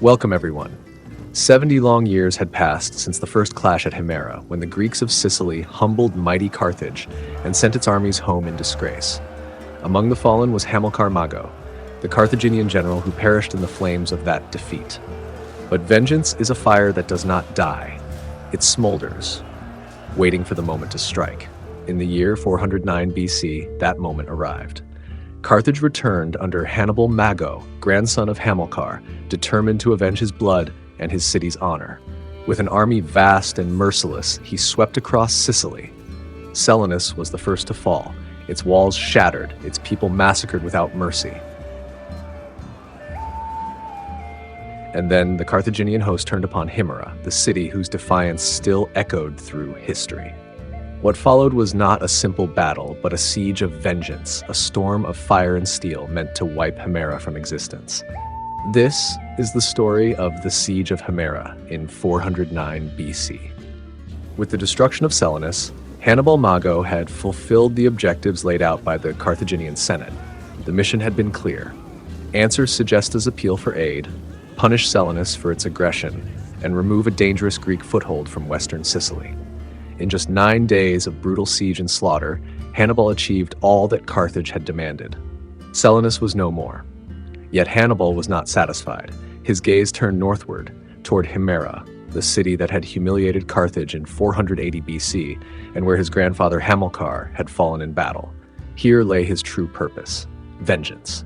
Welcome everyone. 70 long years had passed since the first clash at Himera, when the Greeks of Sicily humbled mighty Carthage and sent its armies home in disgrace. Among the fallen was Hannibal Mago, the Carthaginian general who perished in the flames of that defeat. But vengeance is a fire that does not die. It smolders, waiting for the moment to strike. In the year 409 BC, that moment arrived. Carthage returned under Hannibal Mago, grandson of Hamilcar, determined to avenge his blood and his city's honor. With an army vast and merciless, he swept across Sicily. Selinus was the first to fall, its walls shattered, its people massacred without mercy. And then the Carthaginian host turned upon Himera, the city whose defiance still echoed through history. What followed was not a simple battle, but a siege of vengeance, a storm of fire and steel meant to wipe Himera from existence. This is the story of the Siege of Himera in 409 BC. With the destruction of Selinus, Hannibal Mago had fulfilled the objectives laid out by the Carthaginian Senate. The mission had been clear. Answer Segesta's appeal for aid, punish Selinus for its aggression, and remove a dangerous Greek foothold from western Sicily. In just 9 days of brutal siege and slaughter, Hannibal achieved all that Carthage had demanded. Selinus was no more. Yet Hannibal was not satisfied. His gaze turned northward, toward Himera, the city that had humiliated Carthage in 480 BC, and where his grandfather Hamilcar had fallen in battle. Here lay his true purpose: vengeance.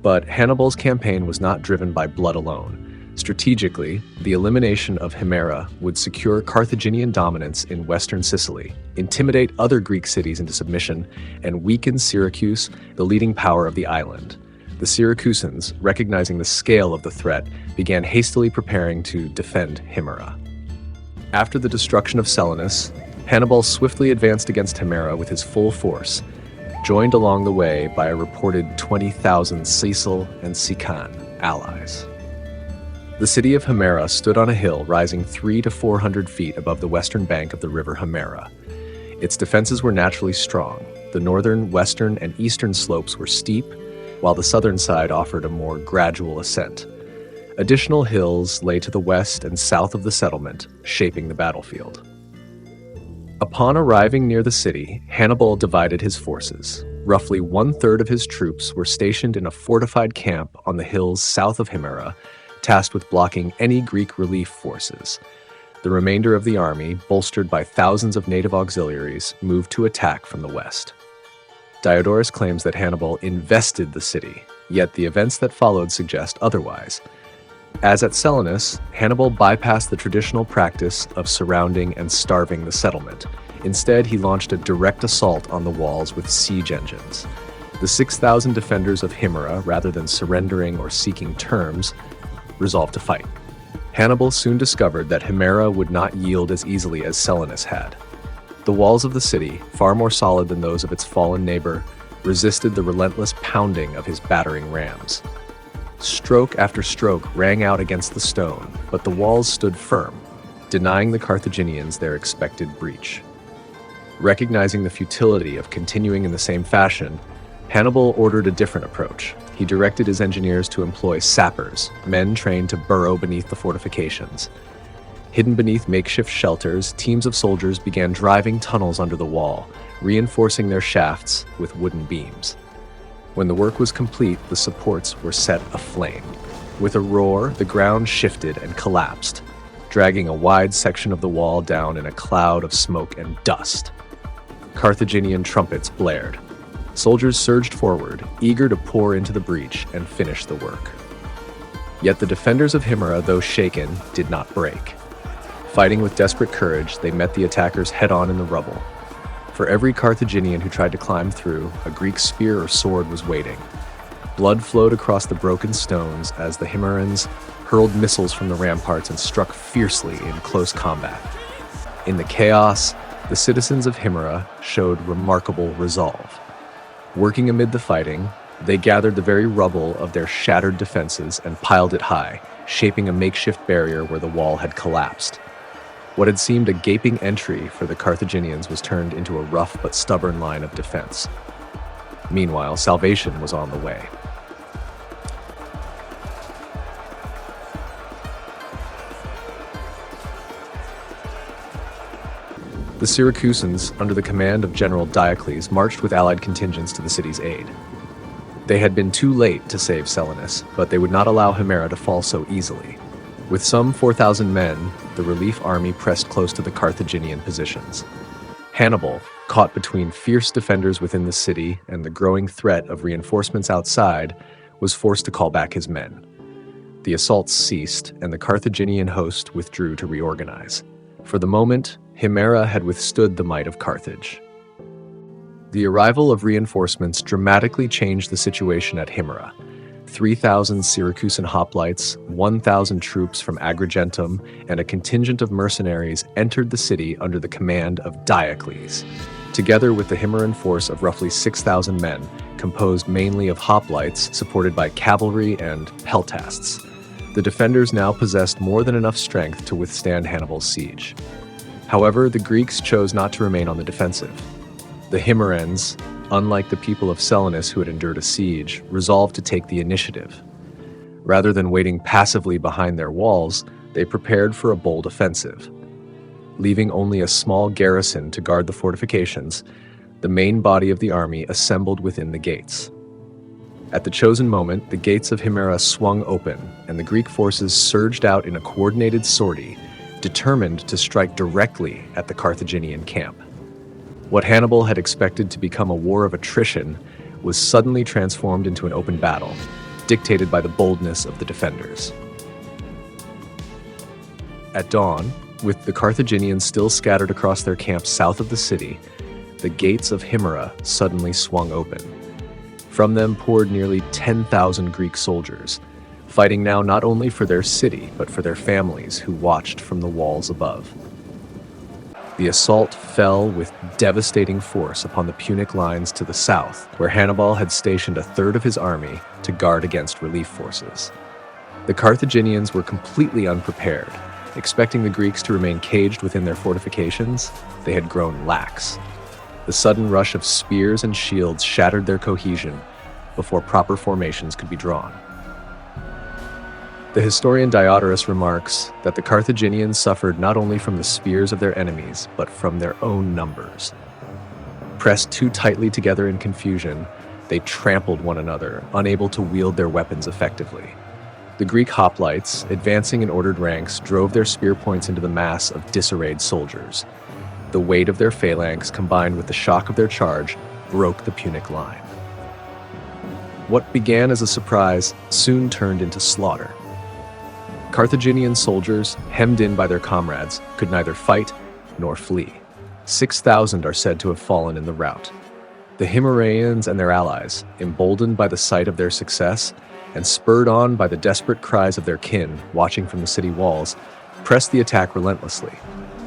But Hannibal's campaign was not driven by blood alone. Strategically, the elimination of Himera would secure Carthaginian dominance in western Sicily, intimidate other Greek cities into submission, and weaken Syracuse, the leading power of the island. The Syracusans, recognizing the scale of the threat, began hastily preparing to defend Himera. After the destruction of Selinus, Hannibal swiftly advanced against Himera with his full force, joined along the way by a reported 20,000 Sicil and Siccan allies. The city of Himera stood on a hill rising 300 to 400 feet above the western bank of the river Himera. Its defenses were naturally strong. The northern, western, and eastern slopes were steep, while the southern side offered a more gradual ascent. Additional hills lay to the west and south of the settlement, shaping the battlefield. Upon arriving near the city, Hannibal divided his forces. Roughly 1/3 of his troops were stationed in a fortified camp on the hills south of Himera, tasked with blocking any Greek relief forces. The remainder of the army, bolstered by thousands of native auxiliaries, moved to attack from the west. Diodorus claims that Hannibal invested the city, yet the events that followed suggest otherwise. As at Selinus, Hannibal bypassed the traditional practice of surrounding and starving the settlement. Instead, he launched a direct assault on the walls with siege engines. The 6,000 defenders of Himera, rather than surrendering or seeking terms, resolved to fight. Hannibal soon discovered that Himera would not yield as easily as Selinus had. The walls of the city, far more solid than those of its fallen neighbor, resisted the relentless pounding of his battering rams. Stroke after stroke rang out against the stone, but the walls stood firm, denying the Carthaginians their expected breach. Recognizing the futility of continuing in the same fashion, Hannibal ordered a different approach. He directed his engineers to employ sappers, men trained to burrow beneath the fortifications. Hidden beneath makeshift shelters, teams of soldiers began driving tunnels under the wall, reinforcing their shafts with wooden beams. When the work was complete, the supports were set aflame. With a roar, the ground shifted and collapsed, dragging a wide section of the wall down in a cloud of smoke and dust. Carthaginian trumpets blared. Soldiers surged forward, eager to pour into the breach and finish the work. Yet the defenders of Himera, though shaken, did not break. Fighting with desperate courage, they met the attackers head-on in the rubble. For every Carthaginian who tried to climb through, a Greek spear or sword was waiting. Blood flowed across the broken stones as the Himerans hurled missiles from the ramparts and struck fiercely in close combat. In the chaos, the citizens of Himera showed remarkable resolve. Working amid the fighting, they gathered the very rubble of their shattered defenses and piled it high, shaping a makeshift barrier where the wall had collapsed. What had seemed a gaping entry for the Carthaginians was turned into a rough but stubborn line of defense. Meanwhile, salvation was on the way. The Syracusans, under the command of General Diocles, marched with allied contingents to the city's aid. They had been too late to save Selinus, but they would not allow Himera to fall so easily. With some 4,000 men, the relief army pressed close to the Carthaginian positions. Hannibal, caught between fierce defenders within the city and the growing threat of reinforcements outside, was forced to call back his men. The assaults ceased, and the Carthaginian host withdrew to reorganize. For the moment, Himera had withstood the might of Carthage. The arrival of reinforcements dramatically changed the situation at Himera. 3,000 Syracusan hoplites, 1,000 troops from Agrigentum, and a contingent of mercenaries entered the city under the command of Diocles, together with the Himeran force of roughly 6,000 men, composed mainly of hoplites supported by cavalry and peltasts. The defenders now possessed more than enough strength to withstand Hannibal's siege. However, the Greeks chose not to remain on the defensive. The Himerans, unlike the people of Selinus who had endured a siege, resolved to take the initiative. Rather than waiting passively behind their walls, they prepared for a bold offensive. Leaving only a small garrison to guard the fortifications, the main body of the army assembled within the gates. At the chosen moment, the gates of Himera swung open, and the Greek forces surged out in a coordinated sortie, determined to strike directly at the Carthaginian camp. What Hannibal had expected to become a war of attrition was suddenly transformed into an open battle, dictated by the boldness of the defenders. At dawn, with the Carthaginians still scattered across their camps south of the city, the gates of Himera suddenly swung open. From them poured nearly 10,000 Greek soldiers, fighting now not only for their city, but for their families who watched from the walls above. The assault fell with devastating force upon the Punic lines to the south, where Hannibal had stationed a third of his army to guard against relief forces. The Carthaginians were completely unprepared. Expecting the Greeks to remain caged within their fortifications, they had grown lax. The sudden rush of spears and shields shattered their cohesion before proper formations could be drawn. The historian Diodorus remarks that the Carthaginians suffered not only from the spears of their enemies, but from their own numbers. Pressed too tightly together in confusion, they trampled one another, unable to wield their weapons effectively. The Greek hoplites, advancing in ordered ranks, drove their spear points into the mass of disarrayed soldiers. The weight of their phalanx, combined with the shock of their charge, broke the Punic line. What began as a surprise soon turned into slaughter. Carthaginian soldiers, hemmed in by their comrades, could neither fight nor flee. 6,000 are said to have fallen in the rout. The Himeraeans and their allies, emboldened by the sight of their success and spurred on by the desperate cries of their kin watching from the city walls, pressed the attack relentlessly.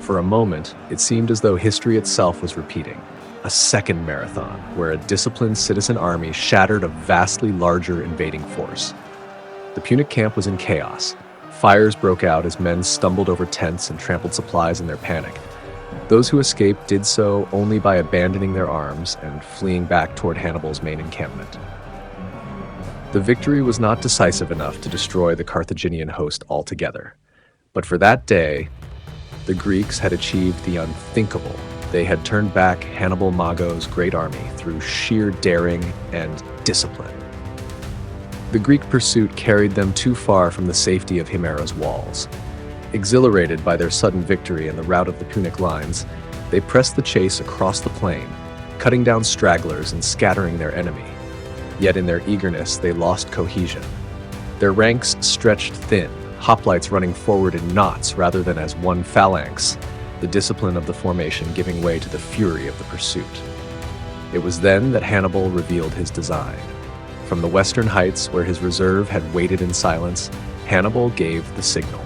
For a moment, it seemed as though history itself was repeating. A second marathon, where a disciplined citizen army shattered a vastly larger invading force. The Punic camp was in chaos. Fires broke out as men stumbled over tents and trampled supplies in their panic. Those who escaped did so only by abandoning their arms and fleeing back toward Hannibal's main encampment. The victory was not decisive enough to destroy the Carthaginian host altogether. But for that day, the Greeks had achieved the unthinkable. They had turned back Hannibal Mago's great army through sheer daring and discipline. The Greek pursuit carried them too far from the safety of Himera's walls. Exhilarated by their sudden victory in the rout of the Punic lines, they pressed the chase across the plain, cutting down stragglers and scattering their enemy. Yet in their eagerness, they lost cohesion. Their ranks stretched thin, hoplites running forward in knots rather than as one phalanx, the discipline of the formation giving way to the fury of the pursuit. It was then that Hannibal revealed his design. From the western heights, where his reserve had waited in silence, Hannibal gave the signal.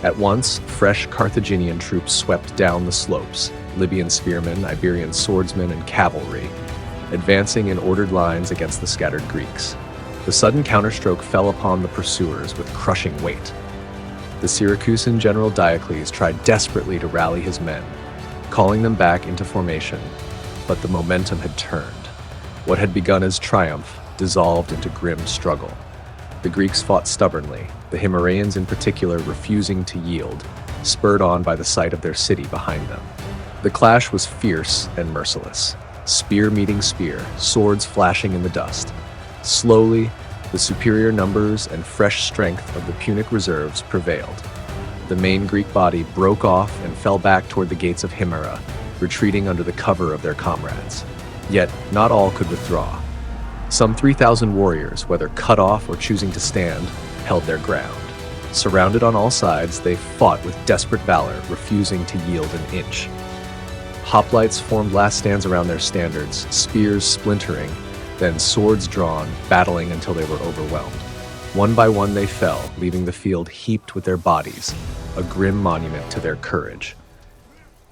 At once, fresh Carthaginian troops swept down the slopes, Libyan spearmen, Iberian swordsmen, and cavalry, advancing in ordered lines against the scattered Greeks. The sudden counterstroke fell upon the pursuers with crushing weight. The Syracusan general Diocles tried desperately to rally his men, calling them back into formation, but the momentum had turned. What had begun as triumph dissolved into grim struggle. The Greeks fought stubbornly, the Himeraeans in particular refusing to yield, spurred on by the sight of their city behind them. The clash was fierce and merciless. Spear meeting spear, swords flashing in the dust. Slowly, the superior numbers and fresh strength of the Punic reserves prevailed. The main Greek body broke off and fell back toward the gates of Himera, retreating under the cover of their comrades. Yet, not all could withdraw. Some 3,000 warriors, whether cut off or choosing to stand, held their ground. Surrounded on all sides, they fought with desperate valor, refusing to yield an inch. Hoplites formed last stands around their standards, spears splintering, then swords drawn, battling until they were overwhelmed. One by one they fell, leaving the field heaped with their bodies, a grim monument to their courage.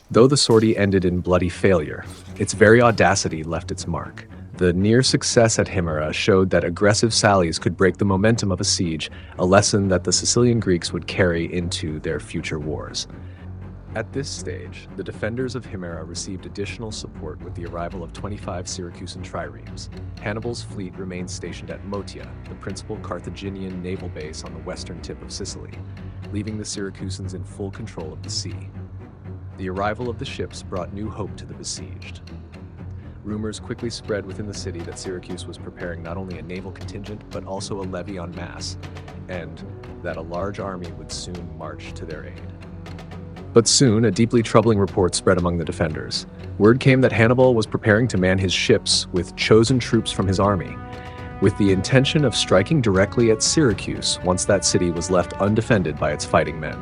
Though the sortie ended in bloody failure, its very audacity left its mark. The near success at Himera showed that aggressive sallies could break the momentum of a siege, a lesson that the Sicilian Greeks would carry into their future wars. At this stage, the defenders of Himera received additional support with the arrival of 25 Syracusan triremes. Hannibal's fleet remained stationed at Motia, the principal Carthaginian naval base on the western tip of Sicily, leaving the Syracusans in full control of the sea. The arrival of the ships brought new hope to the besieged. Rumors quickly spread within the city that Syracuse was preparing not only a naval contingent, but also a levy en masse, and that a large army would soon march to their aid. But soon, a deeply troubling report spread among the defenders. Word came that Hannibal was preparing to man his ships with chosen troops from his army, with the intention of striking directly at Syracuse once that city was left undefended by its fighting men.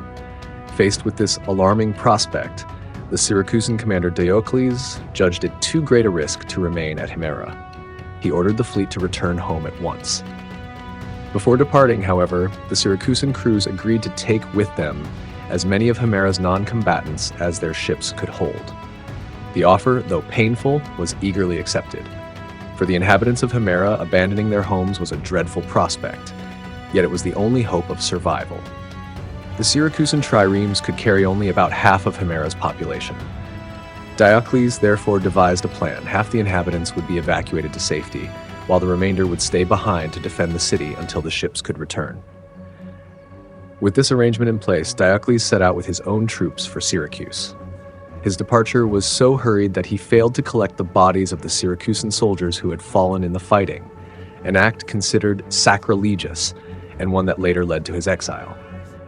Faced with this alarming prospect, the Syracusan commander Diocles judged it too great a risk to remain at Himera. He ordered the fleet to return home at once. Before departing, however, the Syracusan crews agreed to take with them as many of Himera's non-combatants as their ships could hold. The offer, though painful, was eagerly accepted. For the inhabitants of Himera, abandoning their homes was a dreadful prospect, yet it was the only hope of survival. The Syracusan triremes could carry only about half of Himera's population. Diocles therefore devised a plan. Half the inhabitants would be evacuated to safety, while the remainder would stay behind to defend the city until the ships could return. With this arrangement in place, Diocles set out with his own troops for Syracuse. His departure was so hurried that he failed to collect the bodies of the Syracusan soldiers who had fallen in the fighting, an act considered sacrilegious and one that later led to his exile.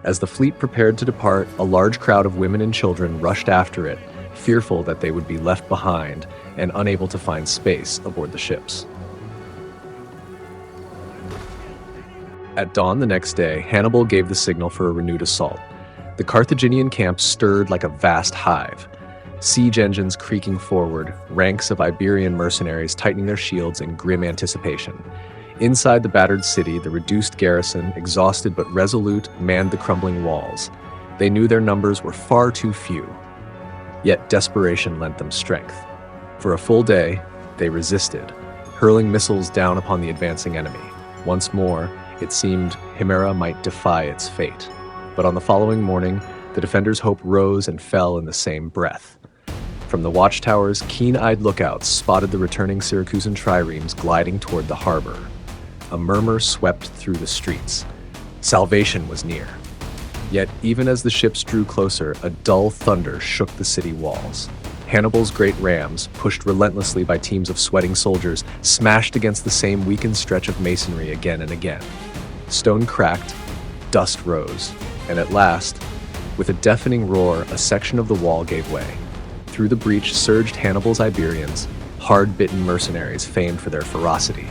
As the fleet prepared to depart, a large crowd of women and children rushed after it, fearful that they would be left behind and unable to find space aboard the ships. At dawn the next day, Hannibal gave the signal for a renewed assault. The Carthaginian camp stirred like a vast hive. Siege engines creaking forward, ranks of Iberian mercenaries tightening their shields in grim anticipation. Inside the battered city, the reduced garrison, exhausted but resolute, manned the crumbling walls. They knew their numbers were far too few. Yet desperation lent them strength. For a full day, they resisted, hurling missiles down upon the advancing enemy. Once more, it seemed Himera might defy its fate. But on the following morning, the defenders' hope rose and fell in the same breath. From the watchtowers, keen-eyed lookouts spotted the returning Syracusan triremes gliding toward the harbor. A murmur swept through the streets. Salvation was near. Yet, even as the ships drew closer, a dull thunder shook the city walls. Hannibal's great rams, pushed relentlessly by teams of sweating soldiers, smashed against the same weakened stretch of masonry again and again. Stone cracked, dust rose, and at last, with a deafening roar, a section of the wall gave way. Through the breach surged Hannibal's Iberians, hard-bitten mercenaries famed for their ferocity.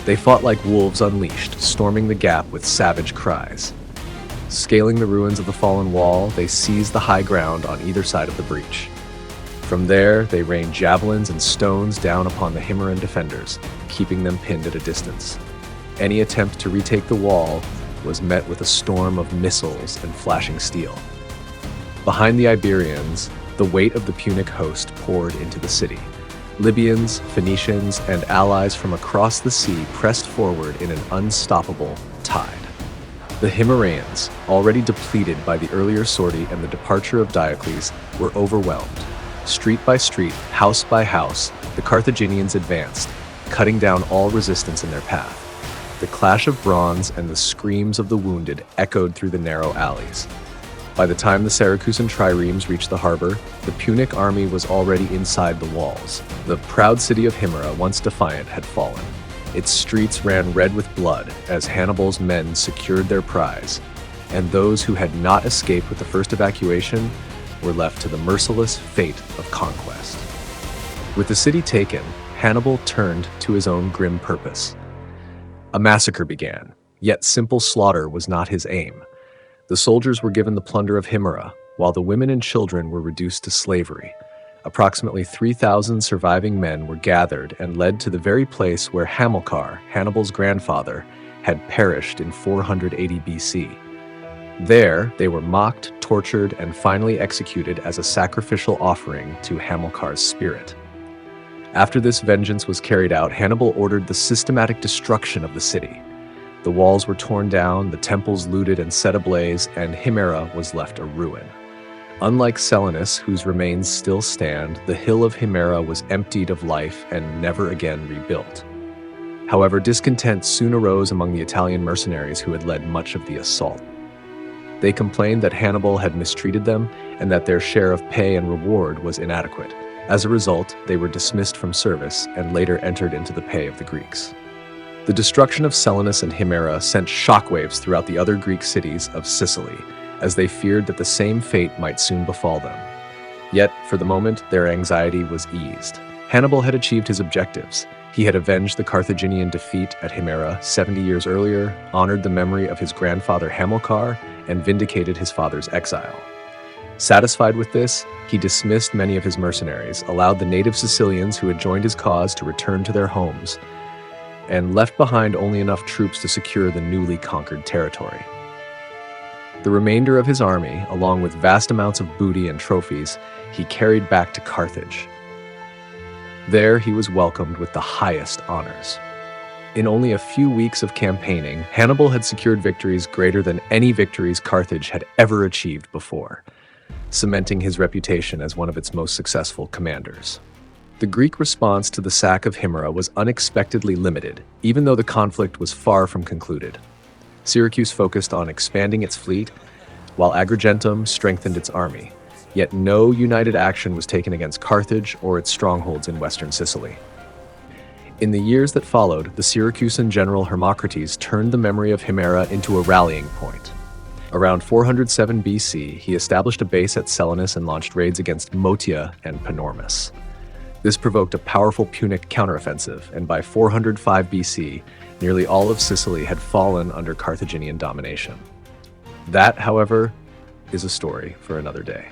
They fought like wolves unleashed, storming the gap with savage cries. Scaling the ruins of the fallen wall, they seized the high ground on either side of the breach. From there, they rained javelins and stones down upon the Himeran defenders, keeping them pinned at a distance. Any attempt to retake the wall was met with a storm of missiles and flashing steel. Behind the Iberians, the weight of the Punic host poured into the city. Libyans, Phoenicians, and allies from across the sea pressed forward in an unstoppable tide. The Himeraeans, already depleted by the earlier sortie and the departure of Diocles, were overwhelmed. Street by street, house by house, the Carthaginians advanced, cutting down all resistance in their path. The clash of bronze and the screams of the wounded echoed through the narrow alleys. By the time the Syracusan triremes reached the harbor, the Punic army was already inside the walls. The proud city of Himera, once defiant, had fallen. Its streets ran red with blood as Hannibal's men secured their prize, and those who had not escaped with the first evacuation were left to the merciless fate of conquest. With the city taken, Hannibal turned to his own grim purpose. A massacre began, yet simple slaughter was not his aim. The soldiers were given the plunder of Himera, while the women and children were reduced to slavery. Approximately 3,000 surviving men were gathered and led to the very place where Hamilcar, Hannibal's grandfather, had perished in 480 BC. There, they were mocked, tortured, and finally executed as a sacrificial offering to Hamilcar's spirit. After this vengeance was carried out, Hannibal ordered the systematic destruction of the city. The walls were torn down, the temples looted and set ablaze, and Himera was left a ruin. Unlike Selinus, whose remains still stand, the hill of Himera was emptied of life and never again rebuilt. However, discontent soon arose among the Italian mercenaries who had led much of the assault. They complained that Hannibal had mistreated them and that their share of pay and reward was inadequate. As a result, they were dismissed from service and later entered into the pay of the Greeks. The destruction of Selinus and Himera sent shockwaves throughout the other Greek cities of Sicily, as they feared that the same fate might soon befall them. Yet, for the moment, their anxiety was eased. Hannibal had achieved his objectives. He had avenged the Carthaginian defeat at Himera 70 years earlier, honored the memory of his grandfather Hamilcar, and vindicated his father's exile. Satisfied with this, he dismissed many of his mercenaries, allowed the native Sicilians who had joined his cause to return to their homes, and left behind only enough troops to secure the newly conquered territory. The remainder of his army, along with vast amounts of booty and trophies, he carried back to Carthage. There he was welcomed with the highest honors. In only a few weeks of campaigning, Hannibal had secured victories greater than any victories Carthage had ever achieved before, cementing his reputation as one of its most successful commanders. The Greek response to the sack of Himera was unexpectedly limited, even though the conflict was far from concluded. Syracuse focused on expanding its fleet, while Agrigentum strengthened its army, yet no united action was taken against Carthage or its strongholds in western Sicily. In the years that followed, the Syracusan general Hermocrates turned the memory of Himera into a rallying point. Around 407 BC, he established a base at Selinus and launched raids against Motia and Panormus. This provoked a powerful Punic counteroffensive, and by 405 BC, nearly all of Sicily had fallen under Carthaginian domination. That, however, is a story for another day.